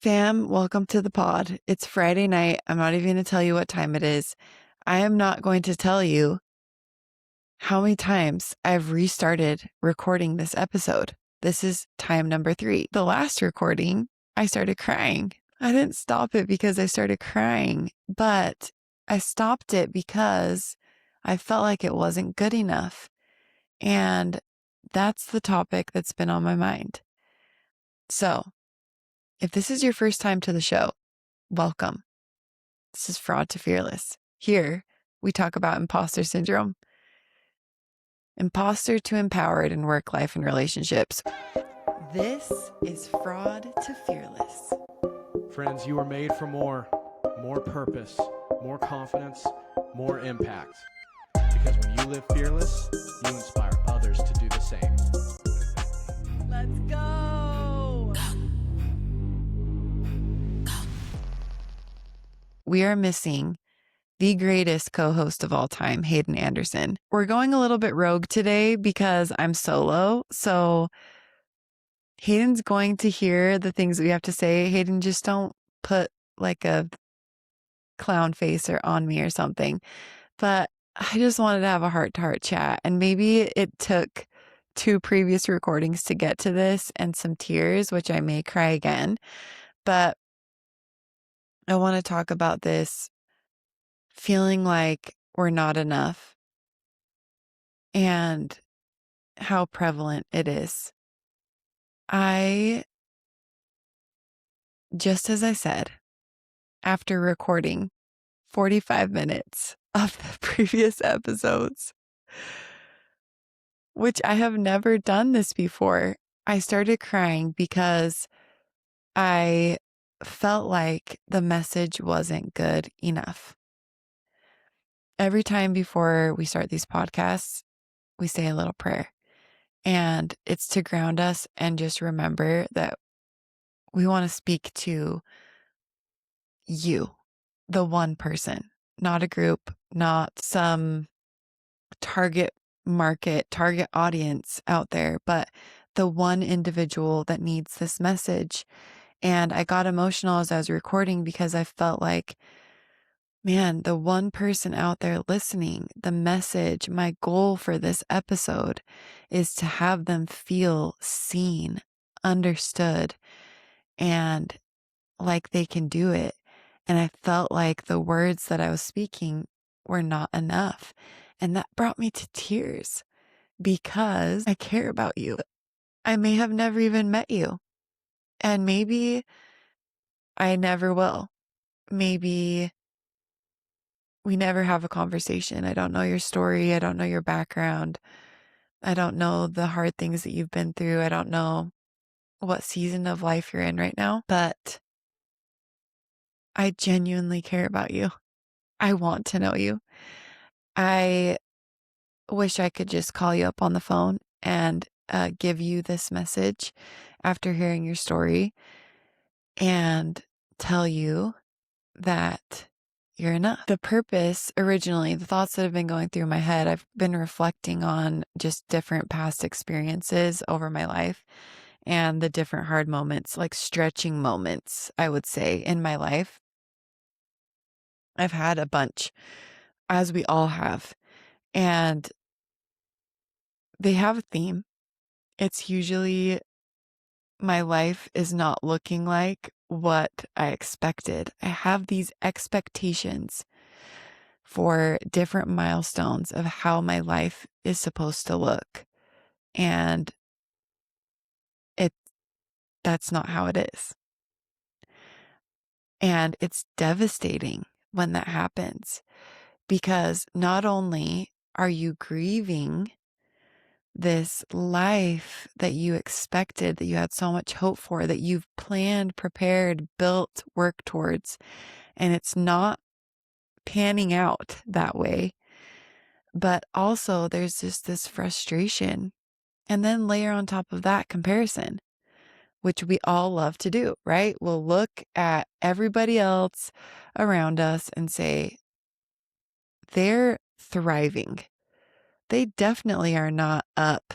Fam, welcome to the pod. It's Friday night. I'm not even going to tell you what time it is. I am not going to tell you how many times I've restarted recording this episode. This is time number 3. The last recording, I started crying. I didn't stop it because I started crying, but I stopped it because I felt like it wasn't good enough. And that's the topic that's been on my mind. So, if this is your first time to the show, welcome. This is Fraud to Fearless. Here, we talk about imposter syndrome. Imposter to empowered in work, life, and relationships. This is Fraud to Fearless. Friends, you are made for more purpose, more confidence, more impact. Because when you live fearless, you inspire others to do the same. Let's go. We are missing the greatest co-host of all time, Hayden Anderson. We're going a little bit rogue today because I'm solo. So Hayden's going to hear the things that we have to say. Hayden, just don't put like a clown face or on me or something. But I just wanted to have a heart-to-heart chat. And maybe it took 2 previous recordings to get to this and some tears, which I may cry again. But I want to talk about this feeling like we're not enough and how prevalent it is. Just as I said, after recording 45 minutes of the previous episodes, which I have never done this before, I started crying because I felt like the message wasn't good enough. Every time before we start these podcasts, we say a little prayer. And it's to ground us and just remember that we want to speak to you, the one person, not a group, not some target market, target audience out there, but the one individual that needs this message. And I got emotional as I was recording because I felt like, man, the one person out there listening, the message, my goal for this episode is to have them feel seen, understood, and like they can do it. And I felt like the words that I was speaking were not enough. And that brought me to tears because I care about you. I may have never even met you. And maybe I never will. Maybe we never have a conversation. I don't know your story. I don't know your background. I don't know the hard things that you've been through. I don't know what season of life you're in right now, but I genuinely care about you. I want to know you. I wish I could just call you up on the phone and give you this message after hearing your story and tell you that you're enough. The purpose originally, the thoughts that have been going through my head, I've been reflecting on just different past experiences over my life and the different hard moments, like stretching moments, I would say, in my life. I've had a bunch, as we all have, and they have a theme. It's usually my life is not looking like what I expected. I have these expectations for different milestones of how my life is supposed to look. And that's not how it is. And it's devastating when that happens because not only are you grieving this life that you expected, that you had so much hope for, that you've planned, prepared, built, worked towards, and it's not panning out that way. But also there's just this frustration. And then layer on top of that comparison, which we all love to do, right? We'll look at everybody else around us and say, they're thriving. They definitely are not up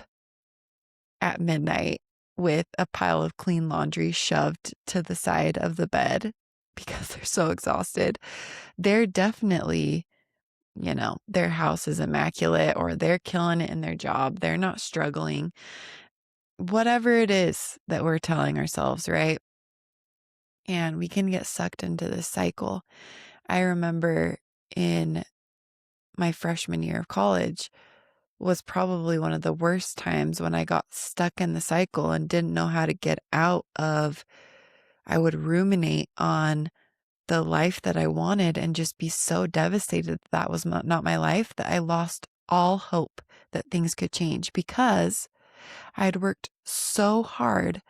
at midnight with a pile of clean laundry shoved to the side of the bed because they're so exhausted. They're definitely, their house is immaculate or they're killing it in their job. They're not struggling. Whatever it is that we're telling ourselves, right? And we can get sucked into this cycle. I remember in my freshman year of college was probably one of the worst times when I got stuck in the cycle and didn't know how to get out of. I would ruminate on the life that I wanted and just be so devastated that that was not my life that I lost all hope that things could change because I had worked so hard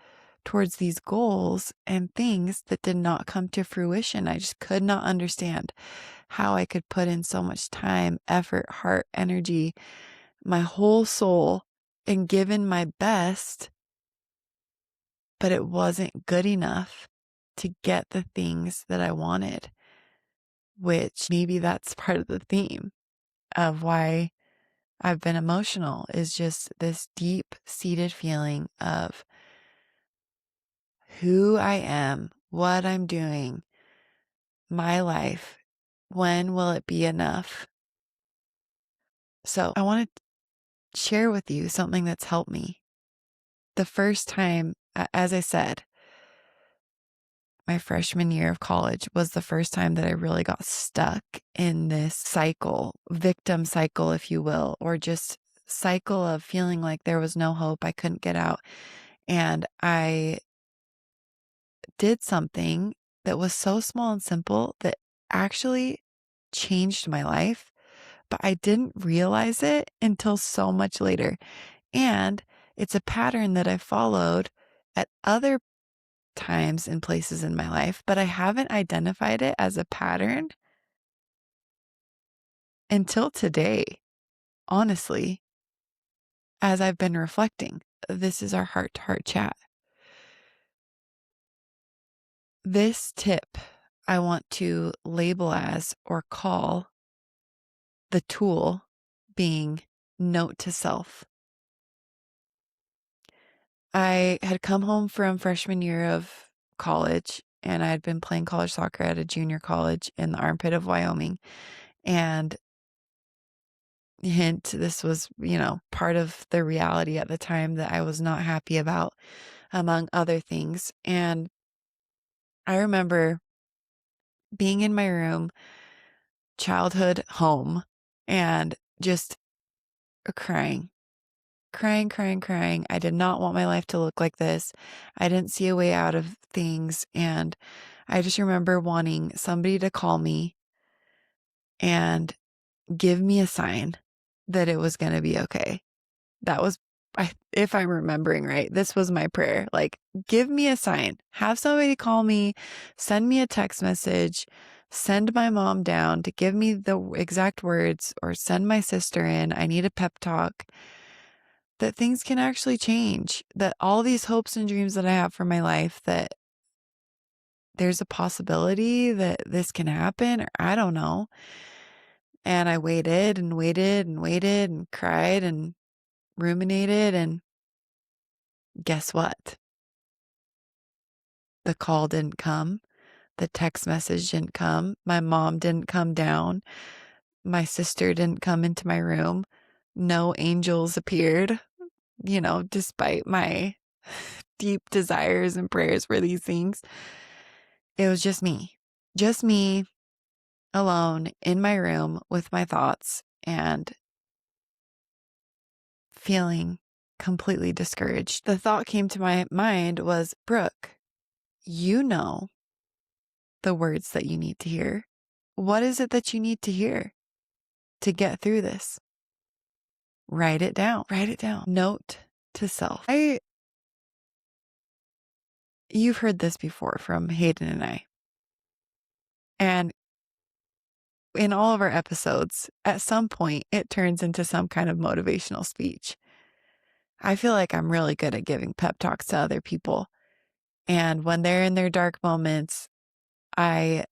towards these goals and things that did not come to fruition. I just could not understand how I could put in so much time, effort, heart, energy, my whole soul, and given my best, but it wasn't good enough to get the things that I wanted, which maybe that's part of the theme of why I've been emotional is just this deep seated feeling of who I am, what I'm doing, my life. When will it be enough? So I want to share with you something that's helped me. The first time, as I said, my freshman year of college was the first time that I really got stuck in this cycle, victim cycle, if you will, or just cycle of feeling like there was no hope. I couldn't get out. And I did something that was so small and simple that actually changed my life, but I didn't realize it until so much later. And it's a pattern that I followed at other times and places in my life, but I haven't identified it as a pattern until today, honestly, as I've been reflecting. This is our heart to heart chat. This tip I want to label as or call the tool being note to self. I had come home from freshman year of college and I had been playing college soccer at a junior college in the armpit of Wyoming. And hint, this was, part of the reality at the time that I was not happy about, among other things. And I remember being in my room, childhood home, and just crying, crying, crying, crying. I did not want my life to look like this. I didn't see a way out of things. And I just remember wanting somebody to call me and give me a sign that it was going to be okay. That was, if I'm remembering right, this was my prayer. Like, give me a sign, have somebody call me, send me a text message, send my mom down to give me the exact words, or send my sister in. I need a pep talk that things can actually change, that all these hopes and dreams that I have for my life, that there's a possibility that this can happen, or I don't know. And I waited and waited and waited and cried and ruminated. And guess what? The call didn't come. The text message didn't come. My mom didn't come down. My sister didn't come into my room. No angels appeared, despite my deep desires and prayers for these things. It was just me alone in my room with my thoughts and feeling completely discouraged. The thought came to my mind was, Brooke, you know the words that you need to hear. What is it that you need to hear to get through this? Write it down. Write it down. Note to self. You've heard this before from Hayden and I. And in all of our episodes, at some point, it turns into some kind of motivational speech. I feel like I'm really good at giving pep talks to other people. And when they're in their dark moments, I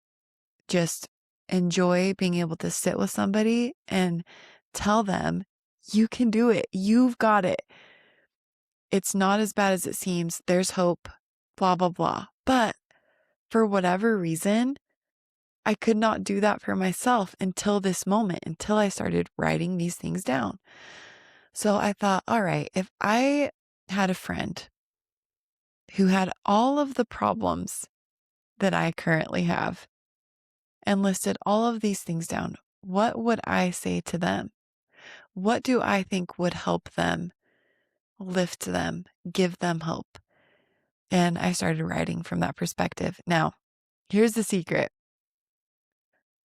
just enjoy being able to sit with somebody and tell them, you can do it. You've got it. It's not as bad as it seems. There's hope, blah, blah, blah. But for whatever reason, I could not do that for myself until this moment, until I started writing these things down. So I thought, all right, if I had a friend who had all of the problems that I currently have and listed all of these things down, what would I say to them? What do I think would help them, lift them, give them hope? And I started writing from that perspective. Now, here's the secret.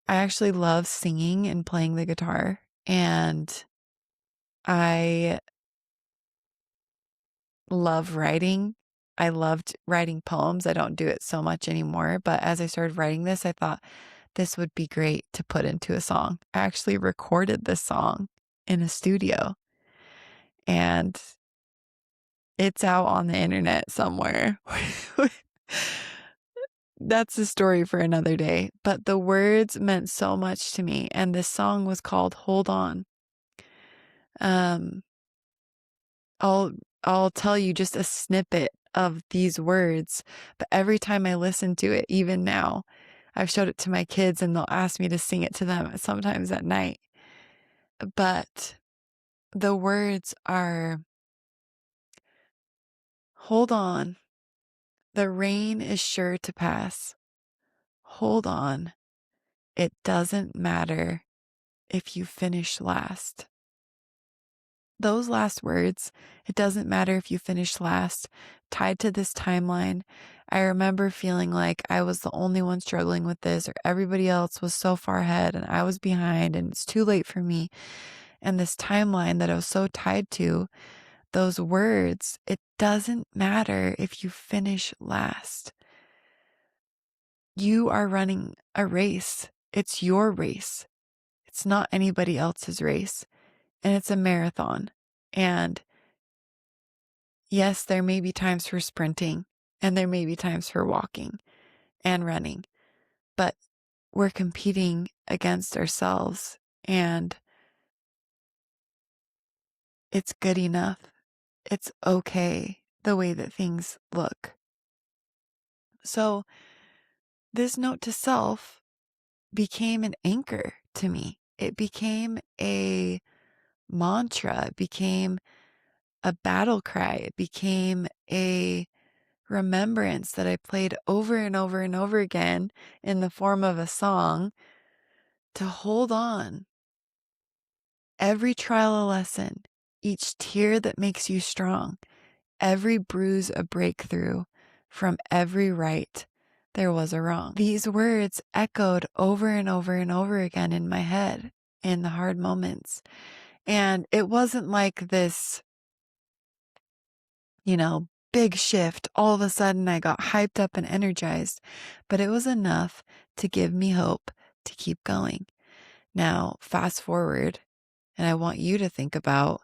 I actually love singing and playing the guitar, and I love writing. I loved writing poems. I don't do it so much anymore, but as I started writing this, I thought this would be great to put into a song. I actually recorded this song in a studio, and it's out on the internet somewhere. That's a story for another day, but the words meant so much to me, and this song was called Hold On. Um, I'll I'll tell you just a snippet of these words, but every time I listen to it, even now, I've showed it to my kids and they'll ask me to sing it to them sometimes at night. But the words are, hold on, the rain is sure to pass. Hold on, it doesn't matter if you finish last. Those last words, it doesn't matter if you finish last, tied to this timeline. I remember feeling like I was the only one struggling with this, or everybody else was so far ahead and I was behind and it's too late for me. And this timeline that I was so tied to, those words, it doesn't matter if you finish last. You are running a race. It's your race. It's not anybody else's race. And it's a marathon. And yes, there may be times for sprinting and there may be times for walking and running, but we're competing against ourselves and it's good enough. It's okay the way that things look. So this note to self became an anchor to me. It became a mantra. It became a battle cry. It became a remembrance that I played over and over and over again in the form of a song to hold on. Every trial a lesson, each tear that makes you strong, every bruise a breakthrough, from every right there was a wrong. These words echoed over and over and over again in my head in the hard moments. And it wasn't like this, big shift. All of a sudden I got hyped up and energized, but it was enough to give me hope to keep going. Now, fast forward, and I want you to think about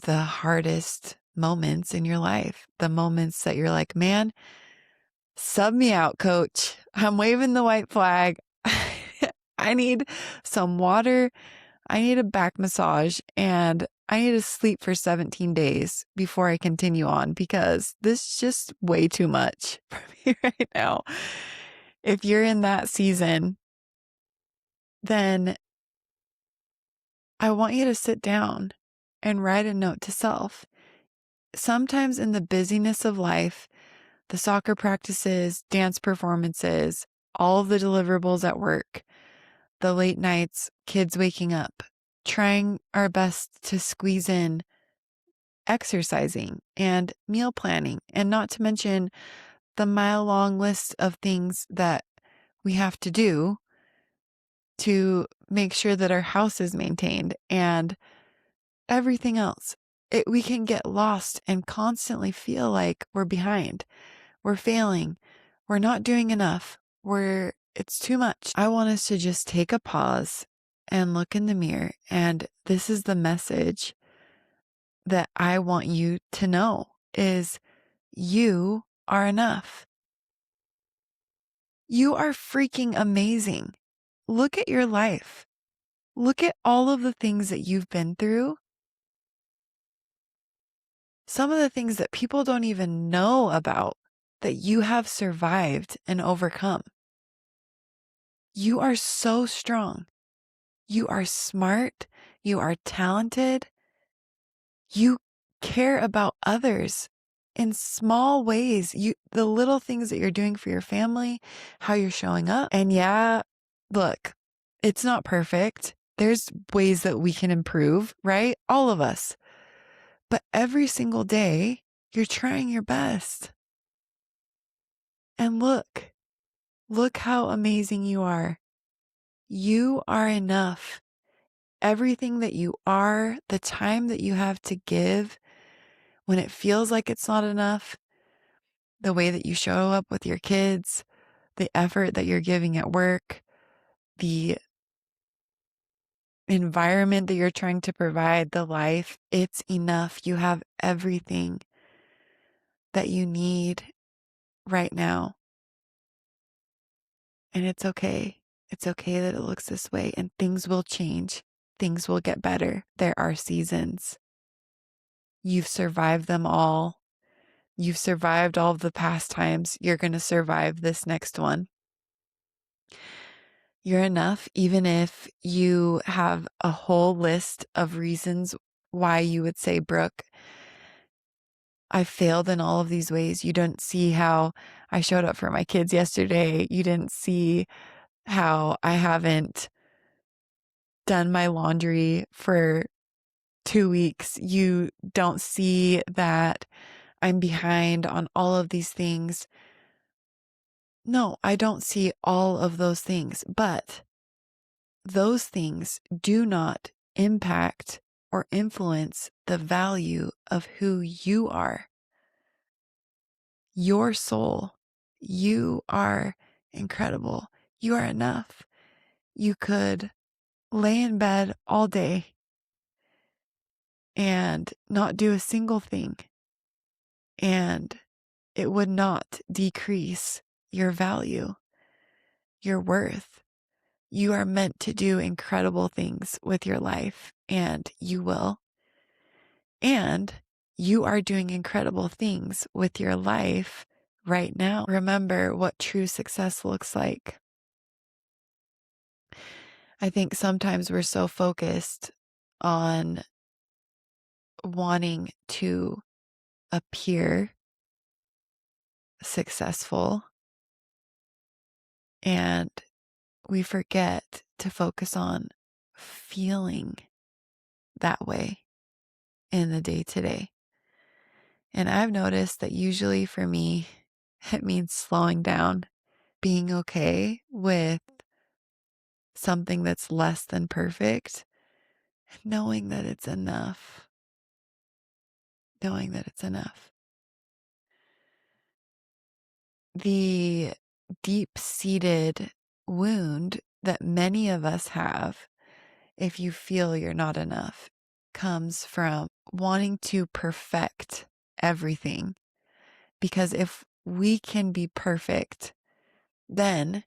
the hardest moments in your life, the moments that you're like, man, sub me out, coach. I'm waving the white flag. I need some water. I need a back massage and I need to sleep for 17 days before I continue on because this is just way too much for me right now. If you're in that season, then I want you to sit down and write a note to self. Sometimes in the busyness of life, the soccer practices, dance performances, all of the deliverables at work, the late nights, kids waking up, trying our best to squeeze in exercising and meal planning, and not to mention the mile-long list of things that we have to do to make sure that our house is maintained and everything else. We can get lost and constantly feel like we're behind, we're failing, we're not doing enough, it's too much. I want us to just take a pause and look in the mirror, and this is the message that I want you to know is you are enough. You are freaking amazing. Look at your life. Look at all of the things that you've been through. some of the things that people don't even know about that you have survived and overcome. You are so strong. You are smart. You are talented. You care about others in small ways. The little things that you're doing for your family, how you're showing up. And yeah, look, it's not perfect. There's ways that we can improve, right? All of us. But every single day, you're trying your best. And look how amazing you are. You are enough. Everything that you are, the time that you have to give when it feels like it's not enough, the way that you show up with your kids, the effort that you're giving at work, the environment that you're trying to provide, the life, it's enough. You have everything that you need right now. And it's okay. It's okay that it looks this way, and things will change. Things will get better. There are seasons. You've survived them all. You've survived all of the past times. You're going to survive this next one. You're enough, even if you have a whole list of reasons why you would say, Brooke, I failed in all of these ways. You didn't see how I showed up for my kids yesterday. You didn't see how I haven't done my laundry for 2 weeks. You don't see that I'm behind on all of these things. No, I don't see all of those things, but those things do not impact or influence the value of who you are. Your soul, you are incredible. You are enough. You could lay in bed all day and not do a single thing, and it would not decrease your value, your worth. You are meant to do incredible things with your life, and you will. And you are doing incredible things with your life right now. Remember what true success looks like. I think sometimes we're so focused on wanting to appear successful, and we forget to focus on feeling that way in the day to day. And I've noticed that usually for me, it means slowing down, being okay with something that's less than perfect, and knowing that it's enough, knowing that it's enough. The deep-seated wound that many of us have, if you feel you're not enough, comes from wanting to perfect everything. Because if we can be perfect, then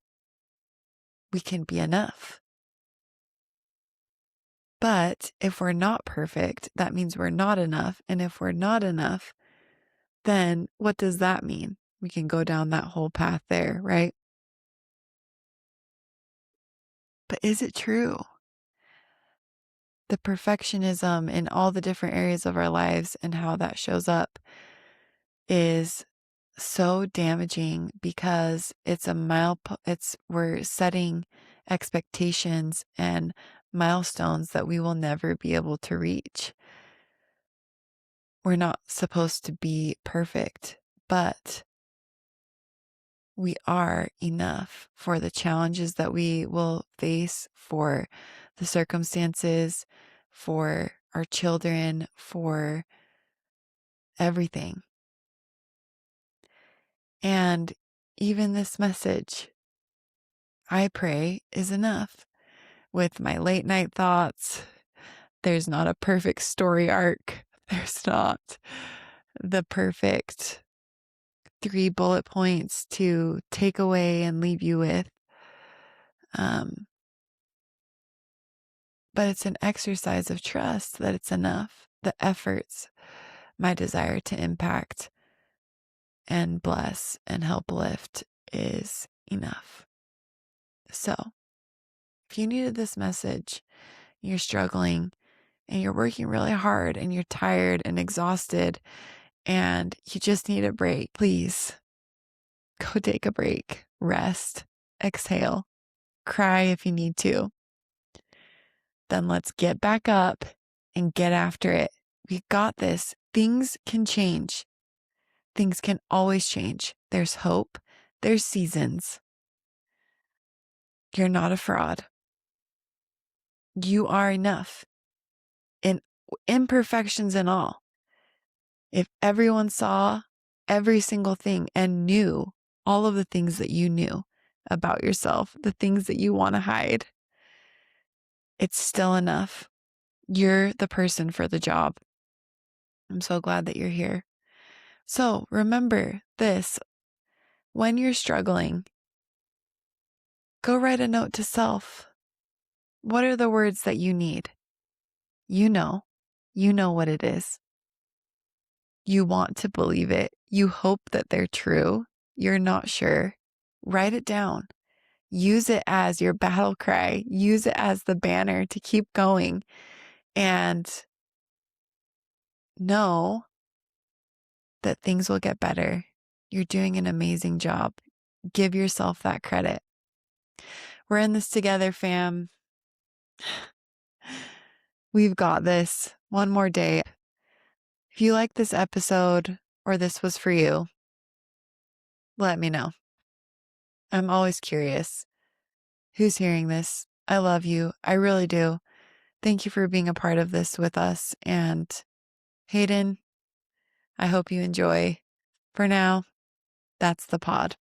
we can be enough. But if we're not perfect, that means we're not enough. And if we're not enough, then what does that mean? We can go down that whole path there, right? But is it true? The perfectionism in all the different areas of our lives and how that shows up is so damaging, because it's we're setting expectations and milestones that we will never be able to reach. We're not supposed to be perfect, but we are enough for the challenges that we will face, for the circumstances, for our children, for everything. And even this message, I pray, is enough. With my late night thoughts, there's not a perfect story arc. There's not the perfect 3 bullet points to take away and leave you with. But it's an exercise of trust that it's enough. The efforts my desire to impact and bless and help lift is enough. So, if you needed this message, you're struggling and you're working really hard and you're tired and exhausted and you just need a break, please go take a break, rest, exhale, cry if you need to. Then let's get back up and get after it. We got this. Things can change. Things can always change. There's hope. There's seasons. You're not a fraud. You are enough in imperfections and all. If everyone saw every single thing and knew all of the things that you knew about yourself, the things that you want to hide, it's still enough. You're the person for the job. I'm so glad that you're here. So remember this, when you're struggling, go write a note to self. What are the words that you need? You know what it is. You want to believe it. You hope that they're true. You're not sure. Write it down. Use it as your battle cry. Use it as the banner to keep going. And know that things will get better. You're doing an amazing job. Give yourself that credit. We're in this together, fam. We've got this. One more day. If you like this episode or this was for you, let me know. I'm always curious. Who's hearing this? I love you. I really do. Thank you for being a part of this with us. And Hayden, I hope you enjoy. For now, that's the pod.